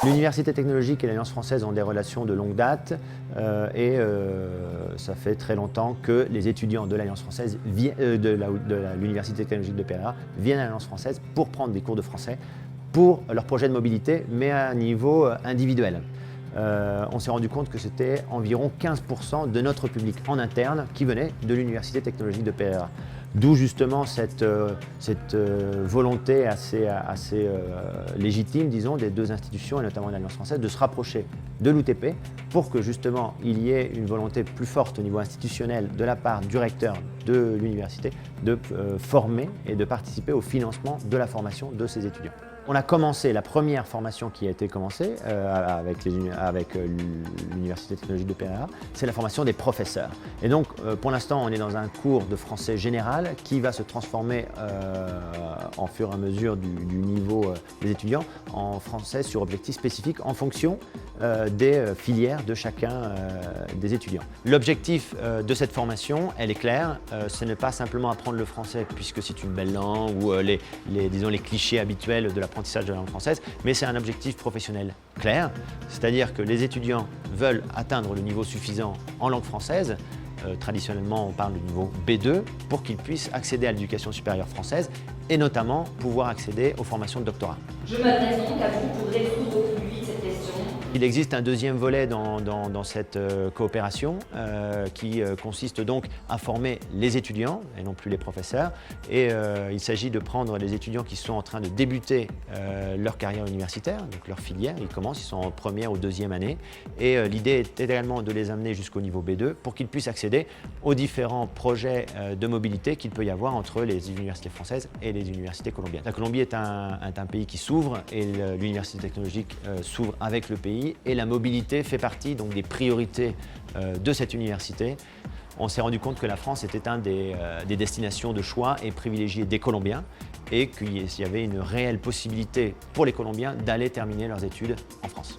L'Université technologique et l'Alliance française ont des relations de longue date ça fait très longtemps que les étudiants de l'Alliance française, de l'Université technologique de Pereira, viennent à l'Alliance française pour prendre des cours de français pour leur projet de mobilité, mais à un niveau individuel. On s'est rendu compte que c'était environ 15% de notre public en interne qui venait de l'Université technologique de Pereira. D'où justement cette volonté assez légitime, disons, des deux institutions, et notamment de l'Alliance française, de se rapprocher de l'UTP pour que justement il y ait une volonté plus forte au niveau institutionnel de la part du recteur de l'université de former et de participer au financement de la formation de ces étudiants. On a commencé, la première formation qui a été commencée avec l'Université technologique de Pereira, c'est la formation des professeurs. Et donc, pour l'instant, on est dans un cours de français général qui va se transformer en fur et à mesure du niveau des étudiants en français sur objectifs spécifiques en fonction des filières de chacun des étudiants. L'objectif de cette formation, elle est claire, ce n'est pas simplement apprendre le français puisque c'est une belle langue ou disons, les clichés habituels de l'apprentissage de la langue française, mais c'est un objectif professionnel clair, c'est-à-dire que les étudiants veulent atteindre le niveau suffisant en langue française. Traditionnellement, on parle du niveau B2 pour qu'ils puissent accéder à l'éducation supérieure française et notamment pouvoir accéder aux formations de doctorat. Je m'adresse donc à vous pour résoudre au plus vite cette question. Il existe un deuxième volet dans cette coopération qui consiste donc à former les étudiants et non plus les professeurs. Et il s'agit de prendre les étudiants qui sont en train de débuter leur carrière universitaire, donc leur filière. Ils commencent, ils sont en première ou deuxième année. Et l'idée est également de les amener jusqu'au niveau B2 pour qu'ils puissent accéder aux différents projets de mobilité qu'il peut y avoir entre les universités françaises et les universités colombiennes. La Colombie est un pays qui s'ouvre et l'université technologique s'ouvre avec le pays. Et la mobilité fait partie donc des priorités de cette université. On s'est rendu compte que la France était un des destinations de choix et privilégiées des Colombiens et qu'il y avait une réelle possibilité pour les Colombiens d'aller terminer leurs études en France.